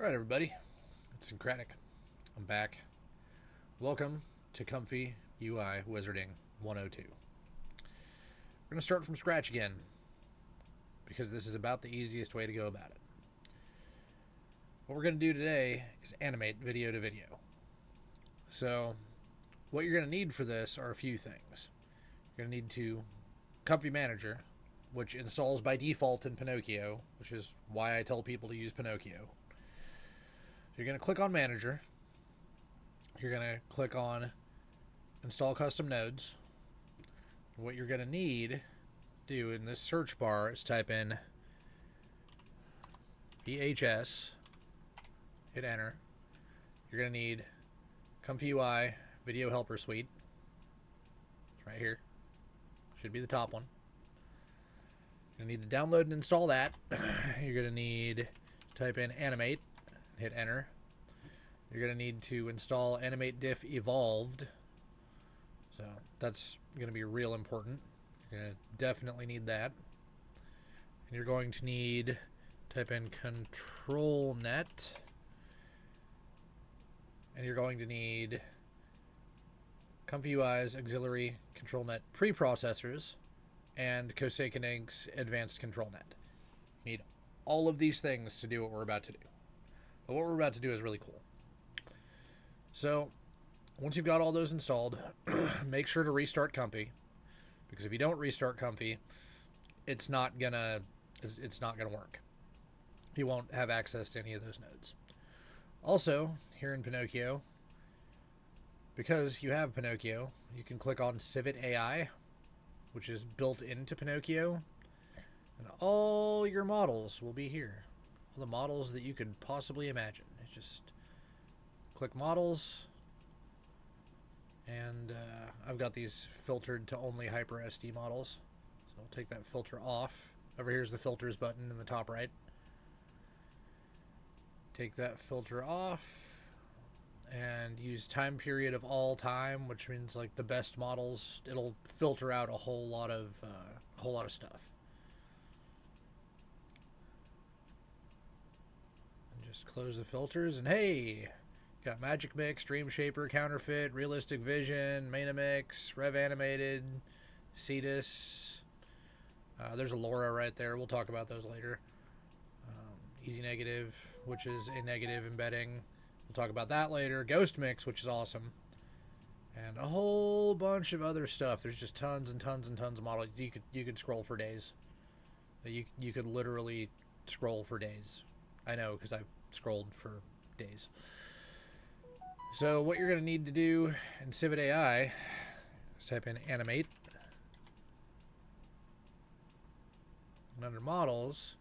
Alright everybody, it's Syncratic. I'm back. Welcome to Comfyui Wizarding 102. We're going to start from scratch again, because this is about the easiest way to go about it. What we're going to do today is animate video to video. So, what you're going to need for this are a few things. You're going to need to Comfy Manager, which installs by default in Pinocchio, which is why I tell people to use Pinocchio. So you're going to click on Manager. You're going to click on Install Custom Nodes. What you're going to need to do in this search bar is type in VHS, hit Enter. You're going to need Comfyui Video Helper Suite. It's right here. Should be the top one. You're going to need to download and install that. You're going to need to type in Animate. Hit Enter. You're going to need to install Animate Diff Evolved. So that's going to be real important. You're going to definitely need that. And you're going to need type in ControlNet. And you're going to need Comfyui's Auxiliary ControlNet Preprocessors and Kosekinig's Advanced ControlNet. You need all of these things to do what we're about to do. But what we're about to do is really cool. So, once you've got all those installed, make sure to restart Comfy, because if you don't restart Comfy, it's not gonna work. You won't have access to any of those nodes. Also, here in Pinocchio, because you have Pinocchio, you can click on Civet AI, which is built into Pinocchio, and all your models will be here. All the models that you could possibly imagine. It's just click models, and I've got these filtered to only Hyper SD models, so I'll take that filter off. Over here's the filters button in the top right. Take that filter off and use time period of all time, which means like the best models. It'll filter out a whole lot of stuff. Just close the filters, and hey, got Magic Mix, Dream Shaper, Counterfeit, Realistic Vision, Mainamix, Rev Animated, Cetus. There's a Laura right there. We'll talk about those later. Easy Negative, which is a negative embedding. We'll talk about that later. Ghost Mix, which is awesome. And a whole bunch of other stuff. There's just tons and tons and tons of models. You could scroll for days. You could literally scroll for days. I know, because I've scrolled for days. So what you're going to need to do in Civet AI is type in Animate. And under Models,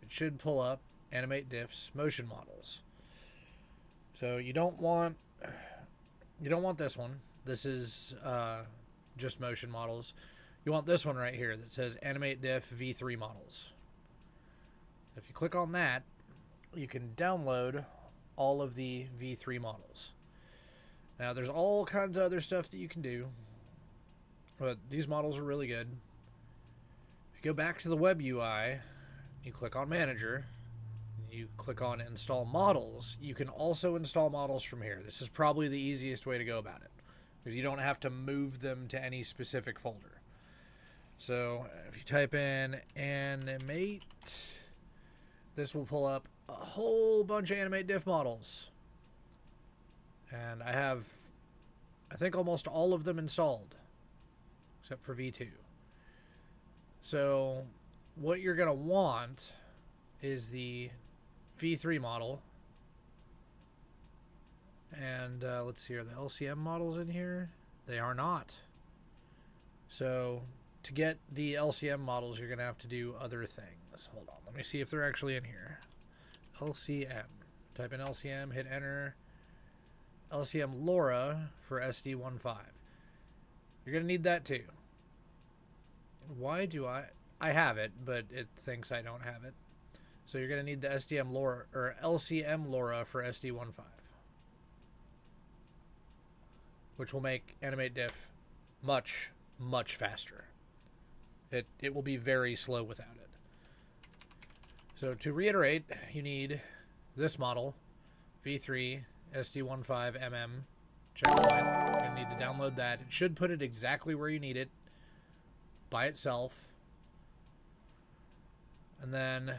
it should pull up Animate Diffs Motion Models. So you don't want this one. This is just motion models. You want this one right here that says Animate Diff V3 Models. If you click on that, you can download all of the V3 models. Now, there's all kinds of other stuff that you can do, but these models are really good. If you go back to the web UI, you click on Manager, you click on Install Models, you can also install models from here. This is probably the easiest way to go about it, because you don't have to move them to any specific folder. So, if you type in Animate, this will pull up a whole bunch of Animate Diff models. And I think almost all of them installed, except for V2. So what you're going to want is the V3 model. And let's see, are the LCM models in here? They are not. So to get the LCM models, you're going to have to do other things. Hold on, let me see if they're actually in here. LCM. Type in LCM, hit Enter. LCM Laura for SD15. You're going to need that too. Why do I have it, but it thinks I don't have it. So you're going to need the SDM Laura, or LCM Laura for SD15, which will make Animate Diff much, much faster. It will be very slow without it. So to reiterate, you need this model, V3 SD15mm checkpoint. You're going to need to download that. It should put it exactly where you need it by itself. And then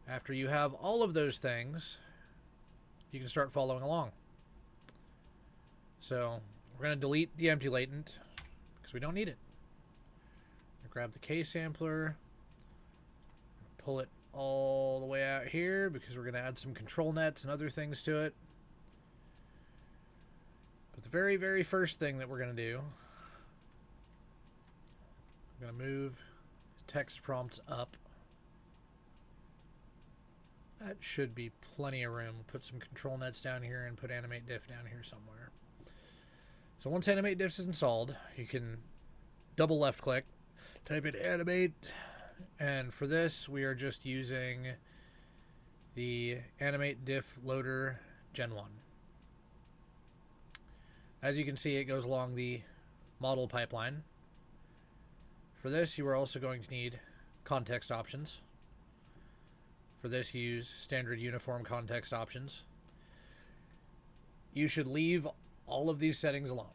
after you have all of those things, you can start following along. So we're going to delete the empty latent because we don't need it. Grab the K sampler, pull it all the way out here because we're going to add some control nets and other things to it. But the very, very first thing that we're going to do, we're going to move text prompts up. That should be plenty of room. We'll put some control nets down here and put animate diff down here somewhere. So once animate diff is installed, you can double left click, type in animate, and for this we are just using the animate diff loader gen 1. As you can see, it goes along the model pipeline. For this, you are also going to need context options. For this, you use standard uniform context options. You should leave all of these settings alone.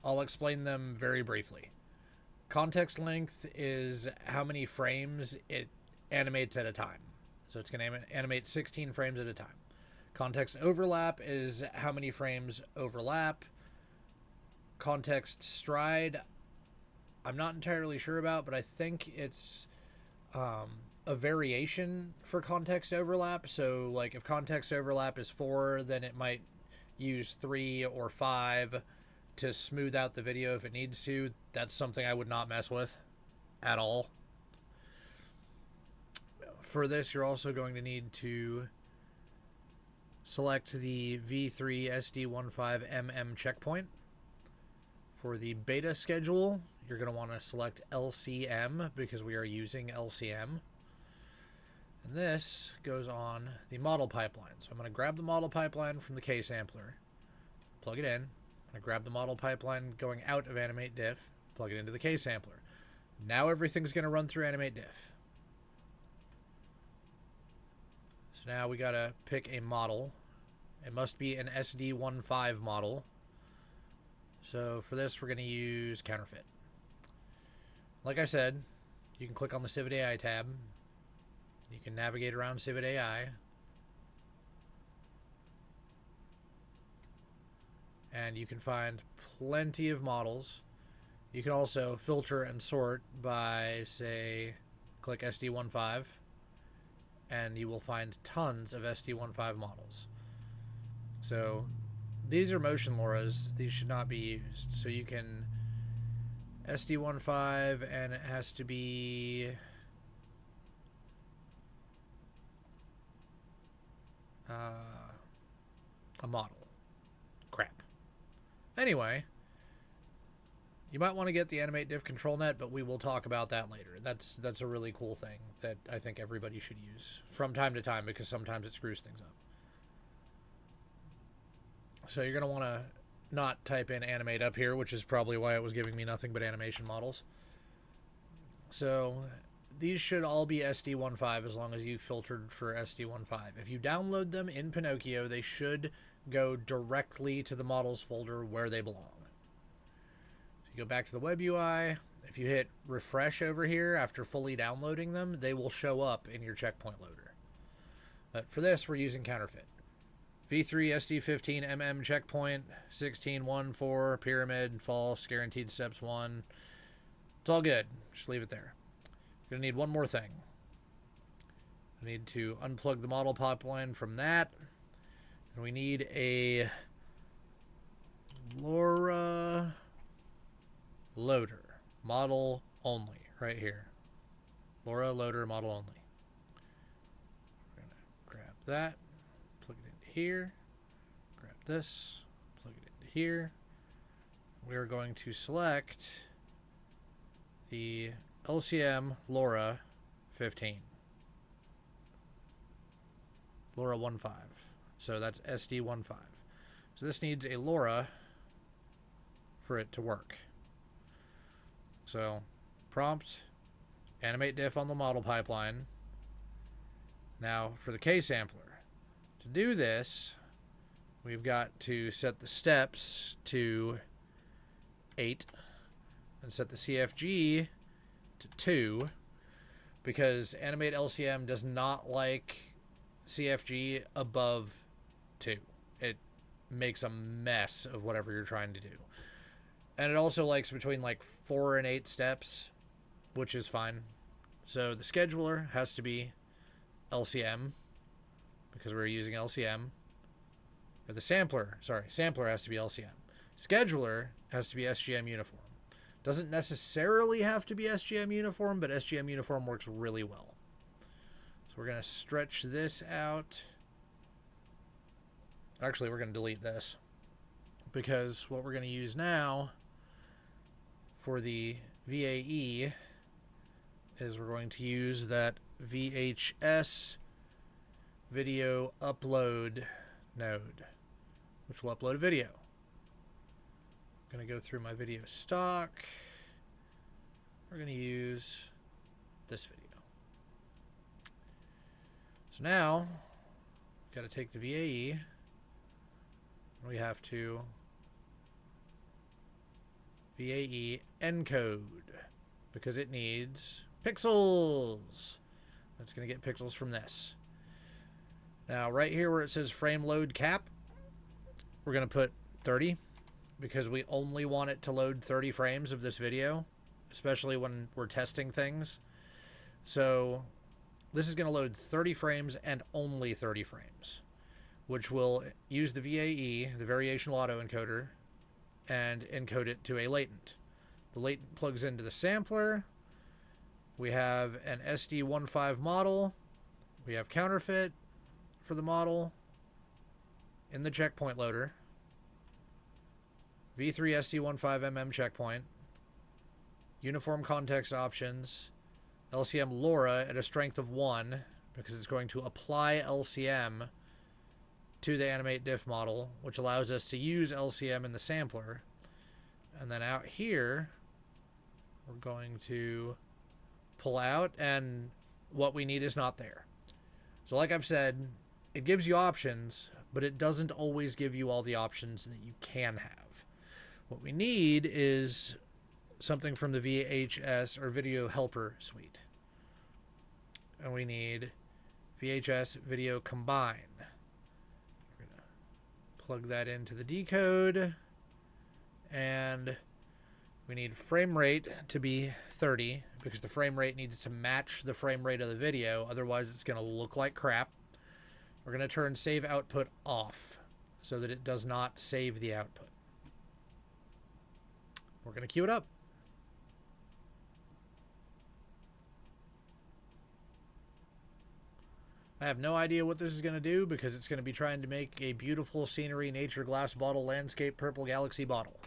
I'll explain them very briefly. Context length is how many frames it animates at a time. So it's going to animate 16 frames at a time. Context overlap is how many frames overlap. Context stride, I'm not entirely sure about, but I think it's a variation for context overlap. So like if context overlap is 4, then it might use 3 or 5 to smooth out the video if it needs to. That's something I would not mess with at all. For this, you're also going to need to select the V3 SD15mm checkpoint. For the beta schedule, you're going to want to select LCM because we are using LCM. And this goes on the model pipeline. So I'm going to grab the model pipeline from the K sampler, plug it in. I'm going to grab the model pipeline going out of animate diff, plug it into the K sampler. Now everything's going to run through animate diff. So now we got to pick a model. It must be an SD15 model. So for this, we're going to use counterfeit. Like I said, you can click on the Civet AI tab. You can navigate around Civet AI. And you can find plenty of models. You can also filter and sort by, say, click SD15. And you will find tons of SD15 models. So these are motion LoRa's. These should not be used. So you can SD15 and it has to be a model. Crap. Anyway, you might want to get the animate diff control net, but we will talk about that later. That's a really cool thing that I think everybody should use from time to time because sometimes it screws things up. So you're going to want to not type in animate up here, which is probably why it was giving me nothing but animation models. So these should all be SD15 as long as you filtered for SD15. If you download them in Pinocchio, they should go directly to the models folder where they belong. So you go back to the web UI. If you hit refresh over here after fully downloading them, they will show up in your checkpoint loader. But for this, we're using counterfeit. V3 SD15mm checkpoint, 16.1.4, pyramid, false, guaranteed steps 1. It's all good. Just leave it there. We're going to need one more thing. We need to unplug the model pipeline from that. And we need a LoRa loader. Model only. Right here. LoRa loader model only. We're going to grab that. Plug it into here. Grab this. Plug it into here. We are going to select the LCM LoRa 15. LoRa 1.5. So that's SD15. So this needs a LoRa for it to work. So prompt, animate diff on the model pipeline. Now for the K sampler, To do this, we've got to set the steps to 8 and set the CFG to 2, because Animate LCM does not like CFG above 2. It makes a mess of whatever you're trying to do. And it also likes between like 4 and 8 steps, which is fine. So the scheduler has to be LCM, because we're using LCM. Or the sampler has to be LCM. Scheduler has to be SGM uniform. Doesn't necessarily have to be SGM uniform, but SGM uniform works really well. So we're going to stretch this out. Actually, we're going to delete this, because what we're going to use now for the VAE is we're going to use that VHS video upload node, which will upload a video. I'm going to go through my video stock. We're going to use this video. So now, got to take the VAE. We have to VAE encode, because it needs pixels. It's going to get pixels from this. Now, right here where it says frame load cap, we're going to put 30, because we only want it to load 30 frames of this video, especially when we're testing things. So this is going to load 30 frames and only 30 frames, which will use the VAE, the variational autoencoder, and encode it to a latent. The latent plugs into the sampler. We have an SD15 model. We have counterfeit for the model in the checkpoint loader. V3 SD15mm checkpoint. Uniform context options. LCM LoRa at a strength of 1, because it's going to apply LCM to the animate diff model, which allows us to use LCM in the sampler. And then out here, we're going to pull out, and what we need is not there. So like I've said, it gives you options, but it doesn't always give you all the options that you can have. What we need is something from the VHS or Video Helper suite. And we need VHS Video Combine. We're going to plug that into the decode. And we need frame rate to be 30, because the frame rate needs to match the frame rate of the video. Otherwise, it's going to look like crap. We're going to turn save output off so that it does not save the output. We're going to queue it up. I have no idea what this is going to do, because it's going to be trying to make a beautiful scenery nature glass bottle landscape purple galaxy bottle.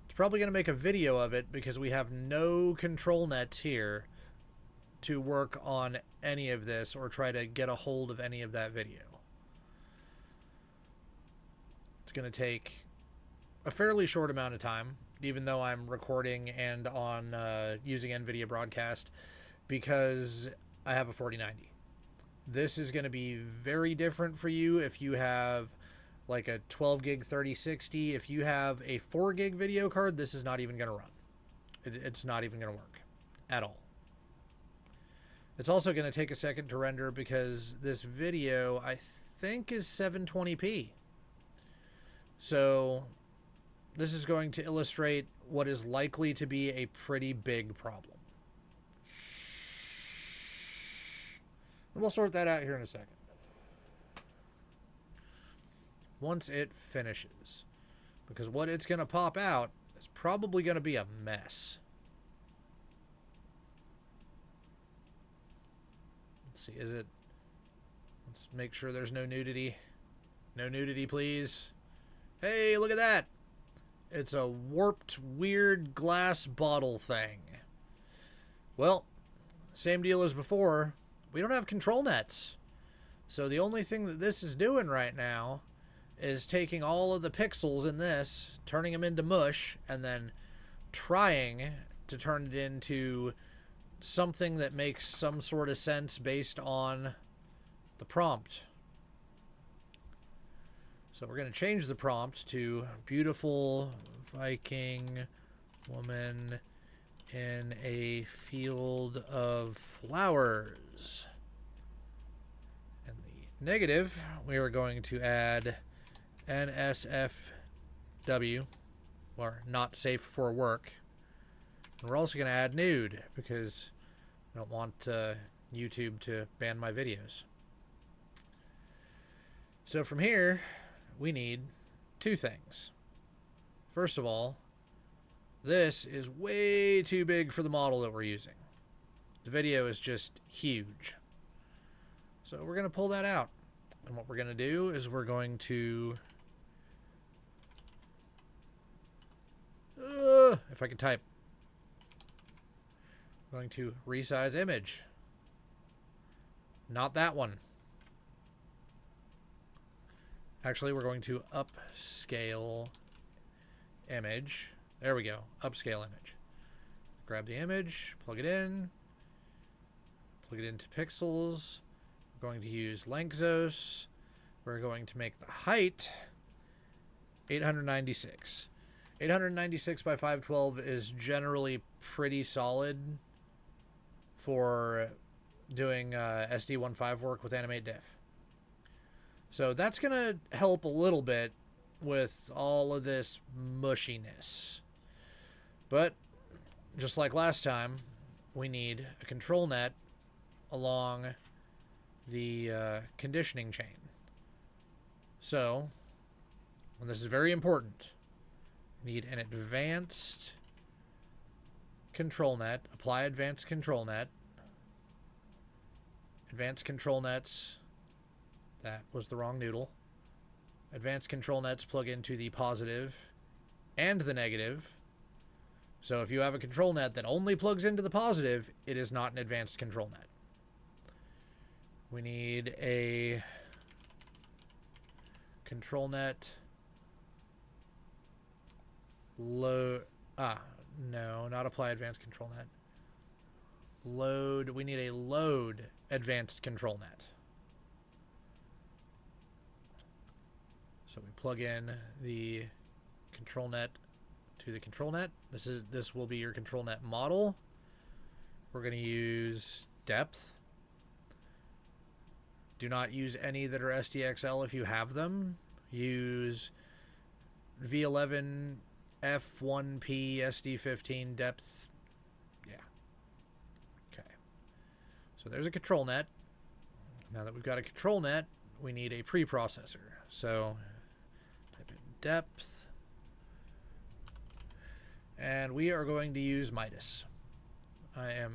It's probably going to make a video of it, because we have no control nets here to work on any of this or try to get a hold of any of that video. It's going to take a fairly short amount of time, even though I'm recording and on using NVIDIA Broadcast, because I have a 4090. This is going to be very different for you if you have like a 12 gig 3060. If you have a 4 gig video card, this is not even going to run. It's not even going to work at all. It's also going to take a second to render, because this video, I think, is 720p. So this is going to illustrate what is likely to be a pretty big problem. And we'll sort that out here in a second. Once it finishes. Because what it's going to pop out is probably going to be a mess. Let's see, is it... Let's make sure there's no nudity. No nudity, please. Hey, look at that! It's a warped, weird glass bottle thing. Well, same deal as before. We don't have control nets. So the only thing that this is doing right now is taking all of the pixels in this, turning them into mush, and then trying to turn it into something that makes some sort of sense based on the prompt. So we're going to change the prompt to beautiful Viking woman in a field of flowers. And the negative, we are going to add NSFW, or not safe for work. And we're also going to add nude because I don't want YouTube to ban my videos. So from here, we need two things. First of all, this is way too big for the model that we're using. The video is just huge. So we're going to pull that out. And what we're going to do is we're going to... if I can type. I'm going to resize image. Not that one. Actually, we're going to upscale image. There we go. Upscale image. Grab the image, plug it into pixels. We're going to use Lengthos. We're going to make the height 896. 896 by 512 is generally pretty solid for doing SD15 work with Animate Diff. So that's going to help a little bit with all of this mushiness. But just like last time, we need a control net along the conditioning chain. So, and this is very important, we need an advanced control net, apply advanced control net. Advanced control nets, that was the wrong noodle. Advanced control nets plug into the positive and the negative. So if you have a control net that only plugs into the positive, it is not an advanced control net. We need a control net load. No, not apply advanced control net. Load. We need a load advanced control net. So we plug in the control net to the control net. This will be your control net model. We're going to use depth. Do not use any that are SDXL if you have them. Use V11 F1P SD15 depth. Yeah. Okay. So there's a control net. Now that we've got a control net, we need a preprocessor. So type in depth. And we are going to use Midas. I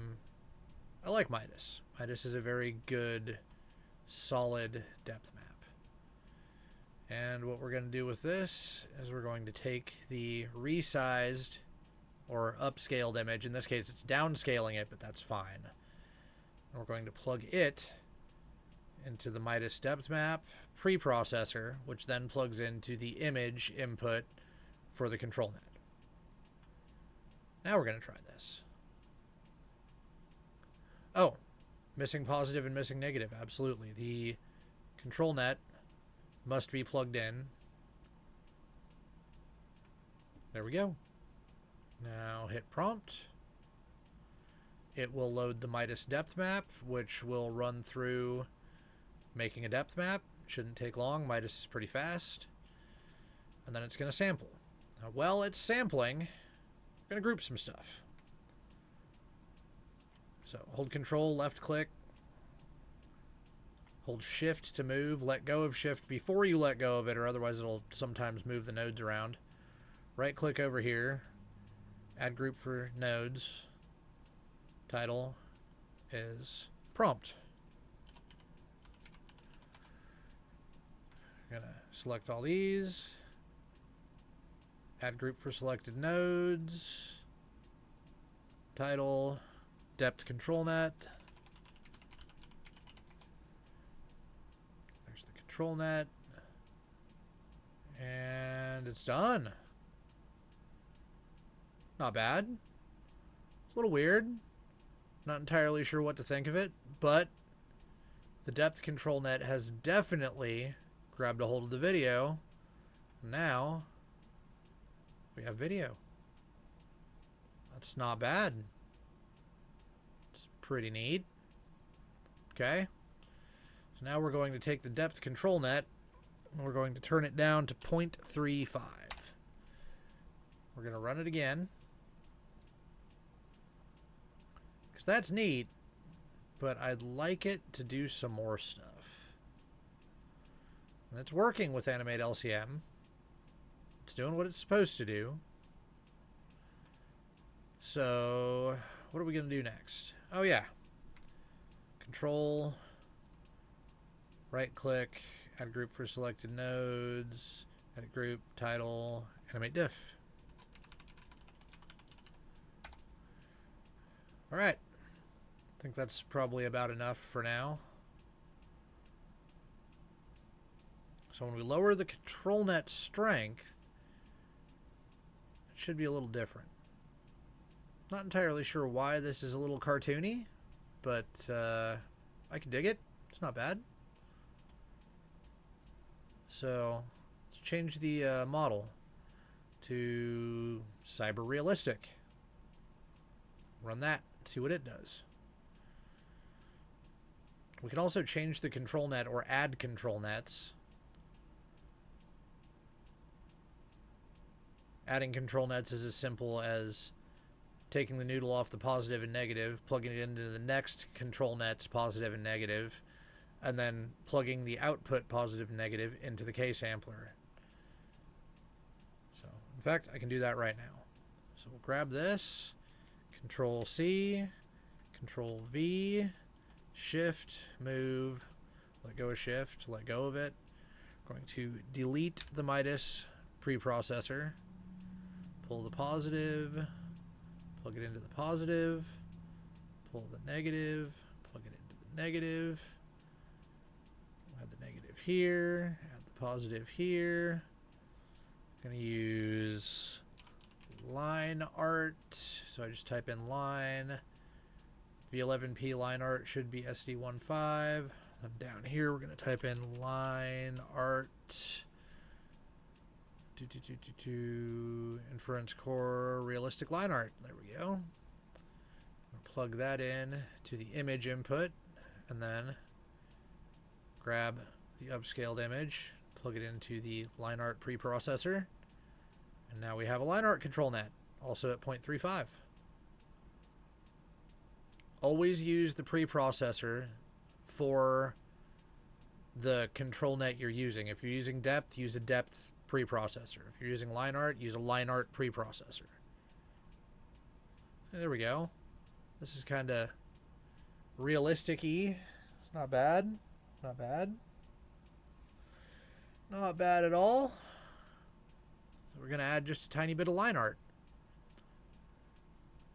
like Midas. Midas is a very good, solid depth map. And what we're going to do with this is we're going to take the resized or upscaled image. In this case, it's downscaling it, but that's fine. And we're going to plug it into the Midas depth map preprocessor, which then plugs into the image input for the control net. Now we're going to try this. Oh, missing positive and missing negative. Absolutely. The control net must be plugged in. There we go. Now hit prompt. It will load the Midas depth map, which will run through making a depth map. Shouldn't take long. Midas is pretty fast. And then it's going to sample. Now, while it's sampling, I'm going to group some stuff. So hold control, left click. Hold shift to move. Let go of shift before you let go of it, or otherwise it'll sometimes move the nodes around. Right click over here. Add group for nodes. Title is prompt. I'm going to select all these. Add group for selected nodes. Title, depth control net. There's the control net. And it's done. Not bad. It's a little weird. Not entirely sure what to think of it, but the depth control net has definitely grabbed a hold of the video Now we have video. That's not bad. It's pretty neat. Okay. So now we're going to take the depth control net and we're going to turn it down to 0.35. We're going to run it again. Because that's neat, but I'd like it to do some more stuff. And it's working with Animate LCM. It's doing what it's supposed to do. So, what are we going to do next? Oh, yeah. Control, right-click, add group for selected nodes, edit group, title, animate diff. All right. I think that's probably about enough for now. So when we lower the control net strength, it should be a little different. Not entirely sure why this is a little cartoony, but I can dig it. It's not bad. So let's change the model to cyber realistic. Run that, see what it does. We can also change the control net or add control nets. Adding control nets is as simple as taking the noodle off the positive and negative, plugging it into the next control net's positive and negative, and then plugging the output positive and negative into the K sampler. So, in fact, I can do that right now. So we'll grab this, Control C, Control V, Shift, move, let go of Shift, let go of it. I'm going to delete the Midas preprocessor, pull the positive, plug it into the positive, pull the negative, plug it into the negative, add the negative here, add the positive here. I'm going to use line art, so I just type in line. V11P line art should be SD15. And down here we're going to type in line art. Inference core realistic line art. There we go. Plug that in to the image input and then grab the upscaled image, plug it into the line art preprocessor, and now we have a line art control net, also at 0.35. Always use the preprocessor for the control net you're using. If you're using depth, use a depth preprocessor. If you're using line art, use a line art preprocessor. There we go. This is kind of realistic-y. It's not bad. Not bad. Not bad at all. So we're going to add just a tiny bit of line art.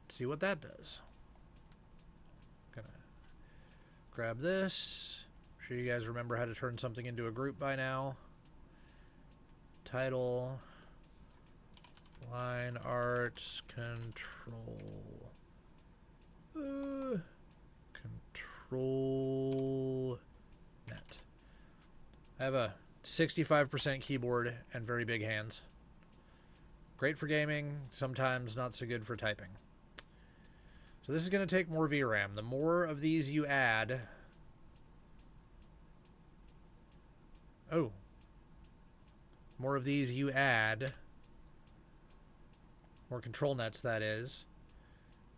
Let's see what that does. Gonna grab this. I'm sure you guys remember how to turn something into a group by now. Title, line art, control, control net. I have a 65% keyboard and very big hands. Great for gaming, sometimes not so good for typing. So this is going to take more VRAM. The more of these you add... Oh. More of these you add, more control nets that is,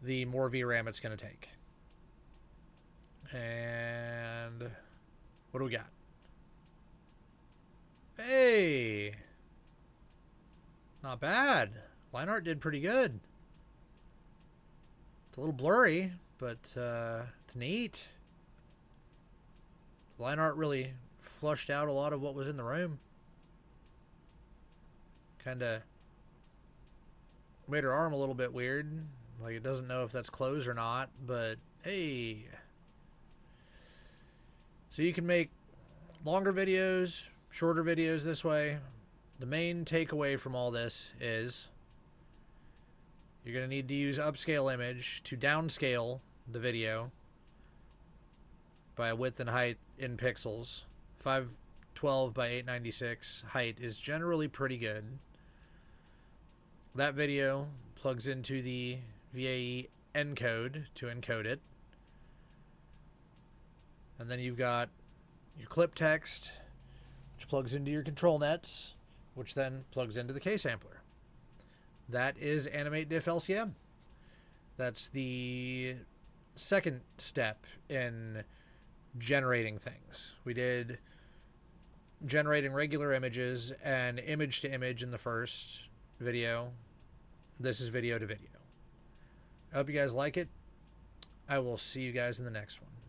the more VRAM it's going to take. And what do we got? Hey! Not bad. Line art did pretty good. It's a little blurry, but it's neat. Line art really flushed out a lot of what was in the room. Kind of made her arm a little bit weird. Like it doesn't know if that's closed or not, but hey. So you can make longer videos, shorter videos this way. The main takeaway from all this is you're going to need to use upscale image to downscale the video by width and height in pixels. 512 12 by 896 height is generally pretty good. That video plugs into the VAE encode to encode it. And then you've got your clip text, which plugs into your control nets, which then plugs into the K-sampler. That is Animate Diff LCM. That's the second step in generating things. We did generating regular images and image to image in the first video. This is video to video. I hope you guys like it. I will see you guys in the next one.